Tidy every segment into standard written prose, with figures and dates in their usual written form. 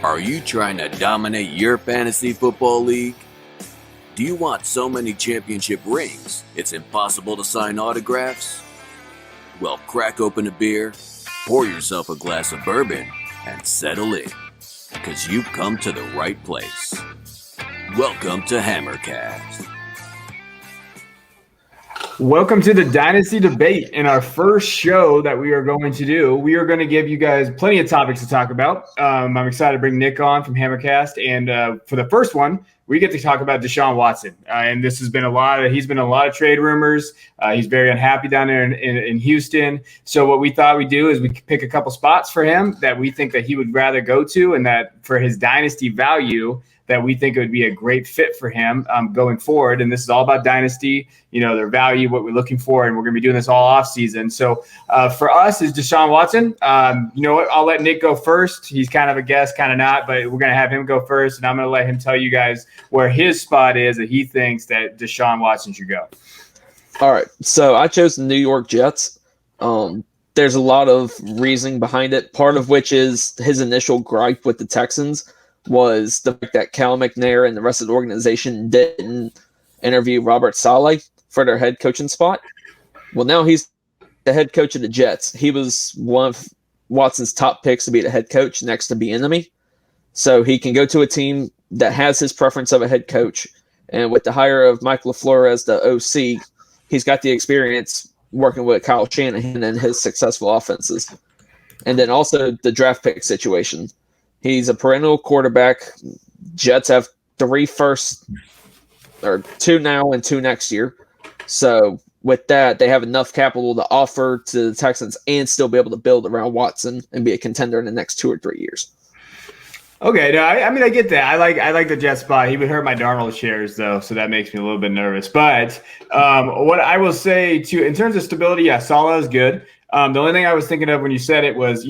Are you trying to dominate your fantasy football league? Do you want so many championship rings it's impossible to sign autographs? Well, crack open a beer, pour yourself a glass of bourbon, and settle in, because you've come to the right place. Welcome to HammerCast. Welcome to the Dynasty debate. In our first show that we are going to do, we are going to give you guys plenty of topics to talk about. I'm excited to bring Nick on from HammerCast, and for the first one, we get to talk about Deshaun Watson. And this has been he's been a lot of trade rumors. He's very unhappy down there in Houston. So what we thought we'd do is we pick a couple spots for him that we think that he would rather go to, and that for his dynasty value, that we think it would be a great fit for him going forward. And this is all about dynasty, their value, what we're looking for, and we're going to be doing this all off season. So for us is Deshaun Watson. You know what? I'll let Nick go first. He's kind of a guest, kind of not, but we're going to have him go first, and I'm going to let him tell you guys where his spot is that he thinks that Deshaun Watson should go. All right. So I chose the New York Jets. There's a lot of reasoning behind it, part of which is his initial gripe with the Texans was the fact that Cal McNair and the rest of the organization didn't interview Robert Saleh for their head coaching spot. Well, now he's the head coach of the Jets. He was one of Watson's top picks to be the head coach next to Bieniemy. So he can go to a team that has his preference of a head coach. And with the hire of Mike LaFleur as the OC, he's got the experience working with Kyle Shanahan and his successful offenses. And then also the draft pick situation. He's a perennial quarterback. Jets have 3 firsts, or 2 now and 2 next year. So with that, they have enough capital to offer to the Texans and still be able to build around Watson and be a contender in the next 2 or 3 years. Okay, no, I mean I get that. I like the Jet spot. He would hurt my Darnold shares though, so that makes me a little bit nervous. But what I will say too, in terms of stability, yeah, Saleh is good. The only thing I was thinking of when you said it was,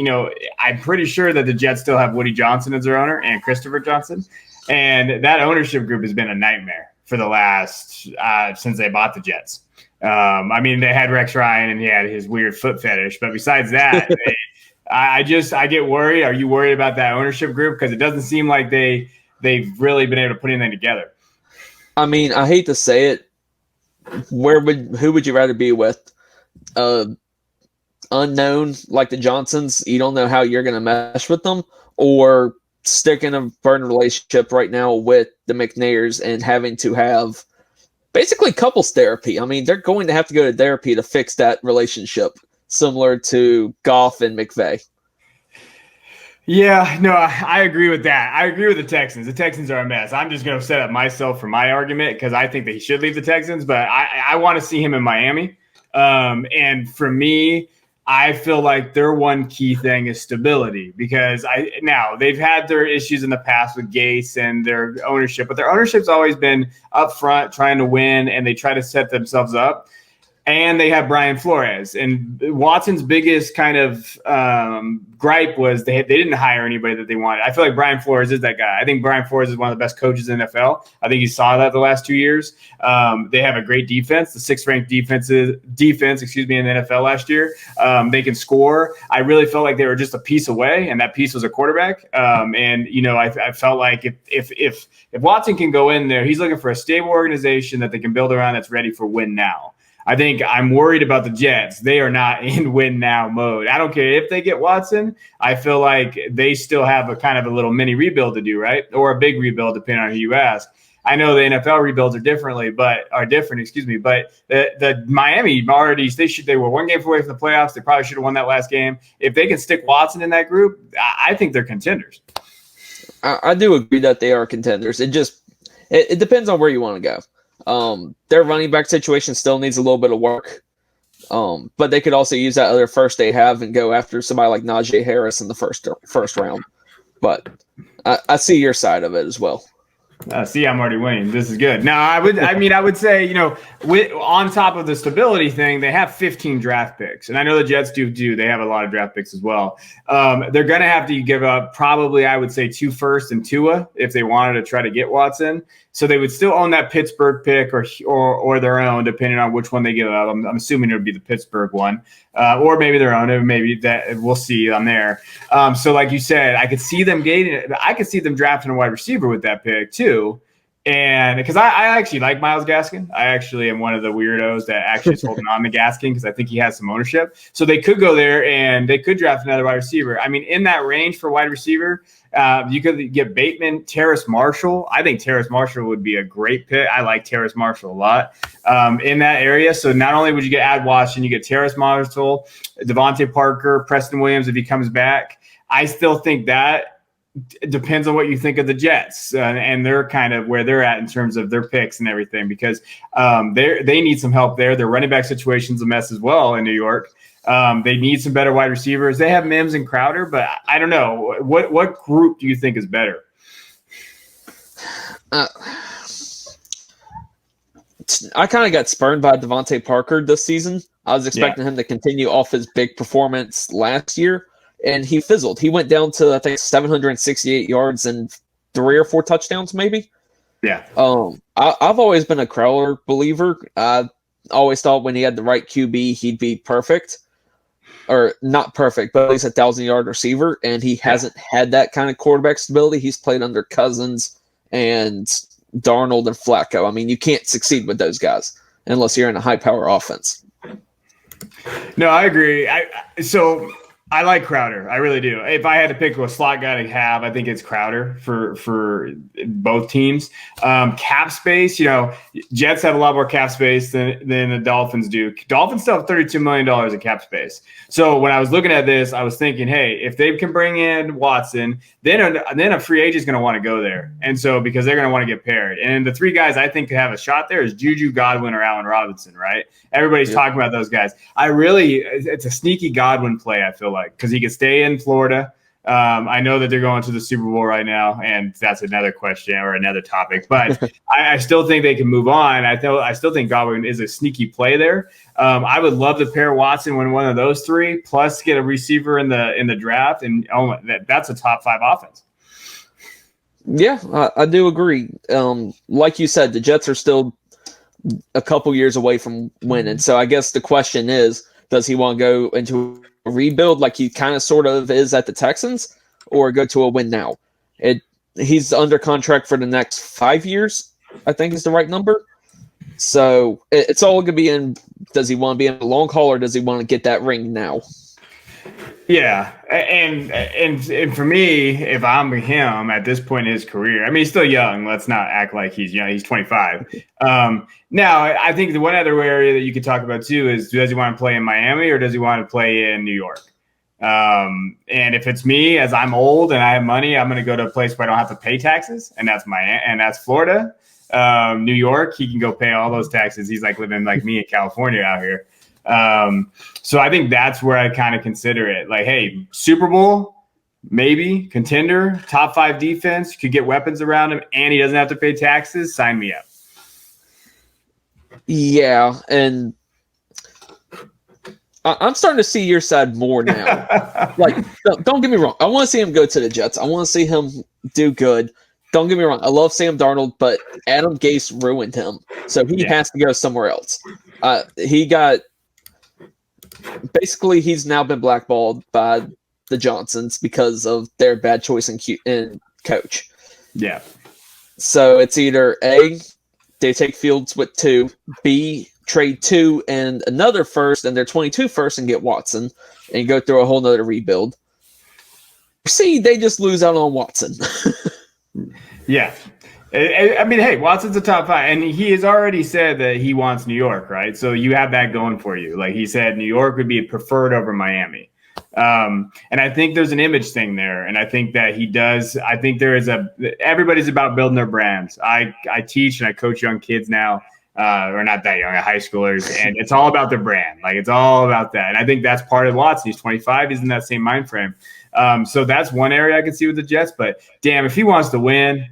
I'm pretty sure that the Jets still have Woody Johnson as their owner and Christopher Johnson, and that ownership group has been a nightmare for the last since they bought the Jets. I mean, they had Rex Ryan and he had his weird foot fetish, but besides that. I get worried. Are you worried about that ownership group? Because it doesn't seem like they've really been able to put anything together. I mean, I hate to say it. Who would you rather be with? Unknown like the Johnsons, you don't know how you're going to mesh with them, or stick in a burning relationship right now with the McNairs and having to have basically couples therapy. I mean, they're going to have to go to therapy to fix that relationship, similar to Goff and McVay. Yeah, no, I agree with that. I agree with the Texans. The Texans are a mess. I'm just going to set up myself for my argument because I think that he should leave the Texans, but I want to see him in Miami. And for me, I feel like their one key thing is stability because now they've had their issues in the past with Gase and their ownership, but their ownership's always been upfront, trying to win, and they try to set themselves up. And they have Brian Flores. And Watson's biggest kind of gripe was they didn't hire anybody that they wanted. I feel like Brian Flores is that guy. I think Brian Flores is one of the best coaches in the NFL. I think you saw that the last 2 years. They have a great defense, the 6th ranked defense in the NFL last year. They can score. I really felt like they were just a piece away, and that piece was a quarterback. I felt like if Watson can go in there, he's looking for a stable organization that they can build around that's ready for win now. I think I'm worried about the Jets. They are not in win now mode. I don't care if they get Watson. I feel like they still have a kind of a little mini rebuild to do, right? Or a big rebuild, depending on who you ask. I know the NFL rebuilds are different. But the Miami already they were 1 game away from the playoffs. They probably should have won that last game. If they can stick Watson in that group, I think they're contenders. I do agree that they are contenders. It depends on where you want to go. Their running back situation still needs a little bit of work. But they could also use that other first they have and go after somebody like Najee Harris in the first round. But I see your side of it as well. See, I'm already winning. This is good. Now, I would say, on top of the stability thing, they have 15 draft picks, and I know the Jets do. They have a lot of draft picks as well. They're going to have to give up probably, I would say, 2 firsts and Tua if they wanted to try to get Watson. So they would still own that Pittsburgh pick or their own, depending on which one they give up. I'm assuming it would be the Pittsburgh one, or maybe their own. Maybe that we'll see on there. So, like you said, I could see them drafting a wide receiver with that pick too. And because I actually like Myles Gaskin, I actually am one of the weirdos that actually is holding on to Gaskin because I think he has some ownership. So they could go there and they could draft another wide receiver. I mean, in that range for wide receiver, you could get Bateman, Terrace Marshall. I think Terrace Marshall would be a great pick. I like Terrace Marshall a lot in that area. So not only would you get Ad Washington, you get Terrace Marshall, Devontae Parker, Preston Williams if he comes back. I still think that depends on what you think of the Jets and they're kind of where they're at in terms of their picks and everything, because they need some help there. Their running back situation's a mess as well in New York. They need some better wide receivers. They have Mims and Crowder, but I don't know. What group do you think is better? I kind of got spurned by Devontae Parker this season. I was expecting him to continue off his big performance last year, and he fizzled. He went down to, I think, 768 yards and 3 or 4 touchdowns, maybe. Yeah. I've always been a Crowder believer. I always thought when he had the right QB, he'd be perfect. Or not perfect, but at least a 1,000-yard receiver, and he hasn't had that kind of quarterback stability. He's played under Cousins and Darnold and Flacco. I mean, you can't succeed with those guys unless you're in a high-power offense. No, I agree. So I like Crowder. I really do. If I had to pick a slot guy to have, I think it's Crowder for both teams. Cap space, Jets have a lot more cap space than the Dolphins do. Dolphins still have $32 million in cap space. So when I was looking at this, I was thinking, hey, if they can bring in Watson, then a free agent is going to want to go there. And so because they're going to want to get paired. And the 3 guys I think to have a shot there is Juju, Godwin, or Allen Robinson, right? Everybody's talking about those guys. It's a sneaky Godwin play, I feel like, because he could stay in Florida. I know that they're going to the Super Bowl right now, and that's another question or another topic. But I still think they can move on. I still think Godwin is a sneaky play there. I would love to pair Watson with one of those 3, plus get a receiver in the draft, and that's a top 5 offense. Yeah, I do agree. Like you said, the Jets are still a couple years away from winning. So I guess the question is, does he want to go into a rebuild like he kind of sort of is at the Texans, or go to a win now? He's under contract for the next 5 years, I think is the right number. So it's all going to be in, does he want to be in a long haul, or does he want to get that ring now? Yeah, and for me, if I'm him at this point in his career, I mean, he's still young. Let's not act like he's young. He's 25. Now, I think the one other area that you could talk about too is, does he want to play in Miami or does he want to play in New York? And if it's me, as I'm old and I have money, I'm going to go to a place where I don't have to pay taxes, and that's Florida. New York, he can go pay all those taxes. He's like living like me in California out here. So I think that's where I kind of consider it. Like, hey, Super Bowl, maybe contender, top 5 defense, could get weapons around him, and he doesn't have to pay taxes. Sign me up. Yeah, and I'm starting to see your side more now. Like, don't get me wrong. I want to see him go to the Jets. I want to see him do good. Don't get me wrong. I love Sam Darnold, but Adam Gase ruined him, so he has to go somewhere else. He's now been blackballed by the Johnsons because of their bad choice in coach. Yeah. So it's either A, they take Fields with 2, B, trade 2 and another first and their 22 first and get Watson and go through a whole nother rebuild. C, they just lose out on Watson. Yeah. I mean, hey, Watson's a top 5, and he has already said that he wants New York, right? So you have that going for you. Like he said, New York would be preferred over Miami. And I think there's an image thing there. And I think that he does. I think everybody's about building their brands. I teach and I coach young kids now, or not that young, high schoolers, and it's all about their brand. Like it's all about that. And I think that's part of Watson. He's 25. He's in that same mind frame. So that's one area I can see with the Jets. But damn, if he wants to win,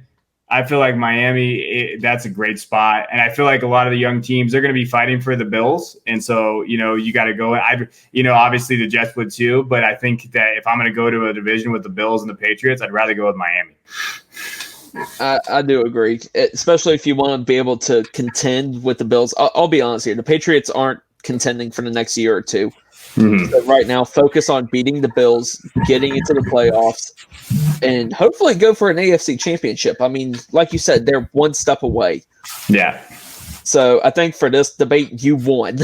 I feel like Miami, that's a great spot. And I feel like a lot of the young teams, they're going to be fighting for the Bills. And so, you got to go. Obviously the Jets would too. But I think that if I'm going to go to a division with the Bills and the Patriots, I'd rather go with Miami. I do agree, especially if you want to be able to contend with the Bills. I'll be honest here. The Patriots aren't contending for the next year or two. Mm-hmm. So right now, focus on beating the Bills, getting into the playoffs, and hopefully go for an AFC championship. I mean, like you said, they're one step away. Yeah. So I think for this debate, you won.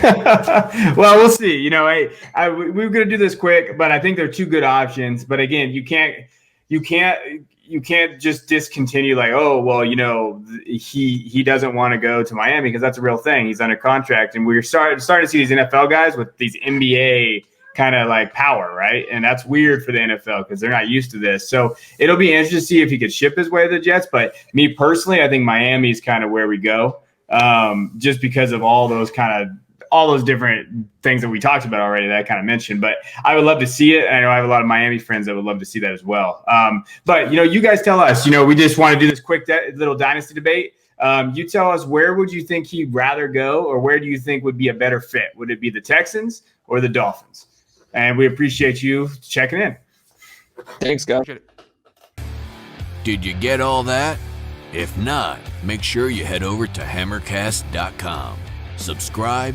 Well, we'll see. We were going to do this quick, but I think they're two good options. But again, you can't just discontinue like, oh, well, he doesn't want to go to Miami because that's a real thing. He's under contract. And we're starting to see these NFL guys with these NBA kind of like power, right? And that's weird for the NFL because they're not used to this. So it'll be interesting to see if he could ship his way to the Jets. But me personally, I think Miami is kind of where we go, just because of all those different things that we talked about already that I kind of mentioned. But I would love to see it. And I know I have a lot of Miami friends that would love to see that as well. But, you guys tell us, we just want to do this quick little dynasty debate. You tell us, where would you think he'd rather go, or where do you think would be a better fit? Would it be the Texans or the Dolphins? And we appreciate you checking in. Thanks, guys. Did you get all that? If not, make sure you head over to HammerCast.com. Subscribe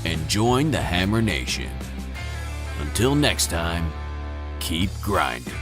and join the Hammer Nation. Until next time, keep grinding.